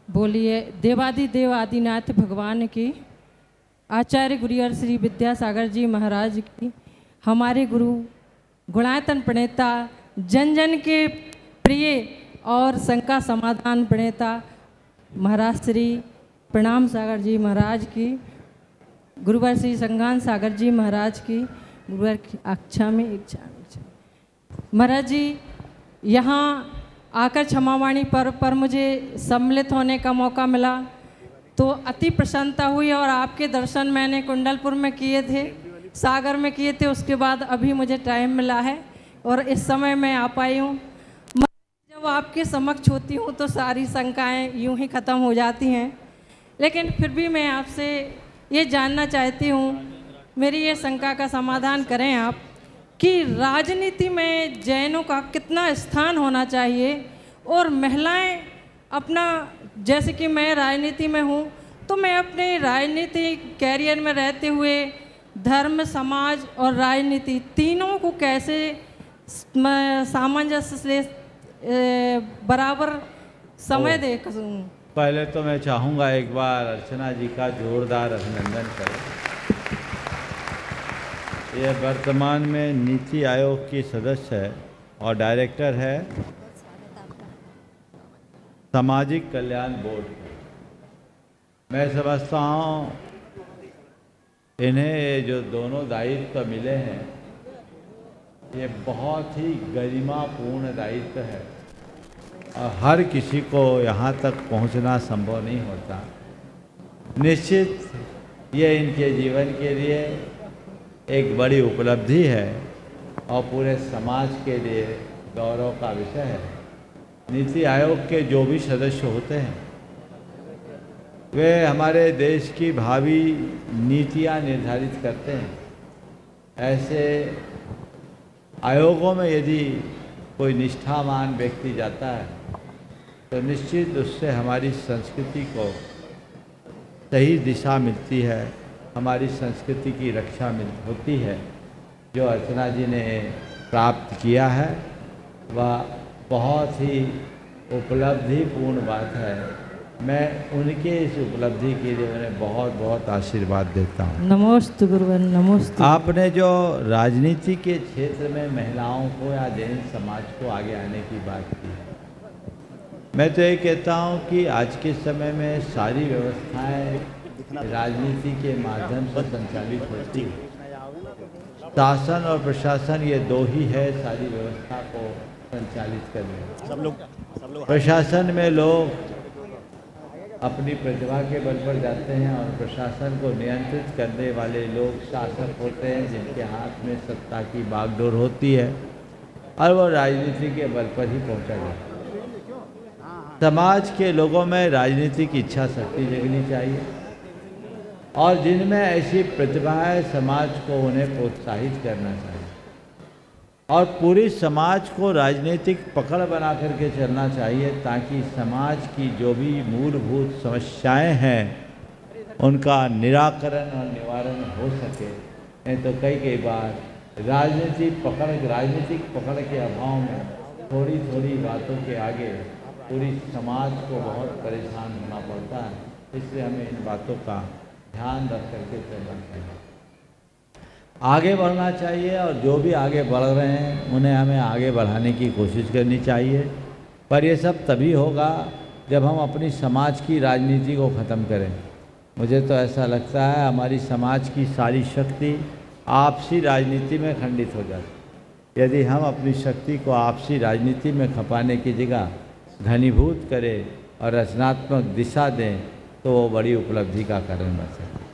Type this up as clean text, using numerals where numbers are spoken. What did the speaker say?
बोलिए देवादिदेव आदिनाथ भगवान की, आचार्य गुरुवर श्री विद्यासागर जी महाराज की, हमारे गुरु गुणायतन प्रणेता, जन जन के प्रिय और शंका समाधान प्रणेता महाराज श्री प्रणाम सागर जी महाराज की, गुरुवर श्री संगान सागर जी महाराज की, गुरुवर की अक्षा में इच्छा महाराज जी, यहाँ आकर क्षमावाणी पर्व पर मुझे सम्मिलित होने का मौका मिला तो अति प्रसन्नता हुई। और आपके दर्शन मैंने कुंडलपुर में किए थे, सागर में किए थे, उसके बाद अभी मुझे टाइम मिला है और इस समय मैं आ पाई हूँ। जब आपके समक्ष होती हूँ तो सारी शंकाएँ यूँ ही ख़त्म हो जाती हैं, लेकिन फिर भी मैं आपसे ये जानना चाहती हूँ, मेरी ये शंका का समाधान करें आप कि राजनीति में जैनों का कितना स्थान होना चाहिए और महिलाएं अपना, जैसे कि मैं राजनीति में हूँ तो मैं अपने राजनीति कैरियर में रहते हुए धर्म, समाज और राजनीति तीनों को कैसे सामंजस्य से बराबर समय दे सकूँ। पहले तो मैं चाहूँगा एक बार अर्चना जी का जोरदार अभिनंदन करें। ये वर्तमान में नीति आयोग की सदस्य है और डायरेक्टर है सामाजिक कल्याण बोर्ड। मैं समझता हूँ इन्हें ये जो दोनों दायित्व मिले हैं ये बहुत ही गरिमापूर्ण दायित्व है और हर किसी को यहाँ तक पहुँचना संभव नहीं होता। निश्चित ये इनके जीवन के लिए एक बड़ी उपलब्धि है और पूरे समाज के लिए गौरव का विषय है। नीति आयोग के जो भी सदस्य होते हैं वे हमारे देश की भावी नीतियां निर्धारित करते हैं। ऐसे आयोगों में यदि कोई निष्ठावान व्यक्ति जाता है तो निश्चित उससे हमारी संस्कृति को सही दिशा मिलती है, हमारी संस्कृति की रक्षा होती है। जो अर्चना जी ने प्राप्त किया है वह बहुत ही उपलब्धिपूर्ण बात है। मैं उनके इस उपलब्धि के लिए उन्हें बहुत बहुत आशीर्वाद देता हूँ। नमोस्तु गुरुवर, नमोस्तु। आपने जो राजनीति के क्षेत्र में महिलाओं को या जैन समाज को आगे आने की बात की है, मैं तो ये कहता हूँ कि आज के समय में सारी व्यवस्थाएं राजनीति के माध्यम से संचालित होती है। शासन और प्रशासन ये दो ही है सारी व्यवस्था को संचालित करने। सब लोग प्रशासन में लोग अपनी प्रतिभा के बल पर जाते हैं और प्रशासन को नियंत्रित करने वाले लोग शासक होते हैं जिनके हाथ में सत्ता की बागडोर होती है और वो राजनीति के बल पर ही पहुंचा जाता है। समाज के लोगों में राजनीतिक इच्छा शक्ति जगनी चाहिए और जिनमें ऐसी प्रतिभा है समाज को उन्हें प्रोत्साहित करना चाहिए और पूरी समाज को राजनीतिक पकड़ बना करके चलना चाहिए ताकि समाज की जो भी मूलभूत समस्याएं हैं उनका निराकरण और निवारण हो सके। नहीं तो कई बार राजनीतिक पकड़ के अभाव में थोड़ी थोड़ी बातों के आगे पूरी समाज को बहुत परेशान होना पड़ता है। इसलिए हमें इन बातों का ध्यान रख करके चलना चाहिए, आगे बढ़ना चाहिए और जो भी आगे बढ़ रहे हैं उन्हें हमें आगे बढ़ाने की कोशिश करनी चाहिए। पर ये सब तभी होगा जब हम अपनी समाज की राजनीति को ख़त्म करें। मुझे तो ऐसा लगता है हमारी समाज की सारी शक्ति आपसी राजनीति में खंडित हो जाती। यदि हम अपनी शक्ति को आपसी राजनीति में खपाने की जगह घनीभूत करें और रचनात्मक दिशा दें तो वो बड़ी उपलब्धि का कारण बन सकता है।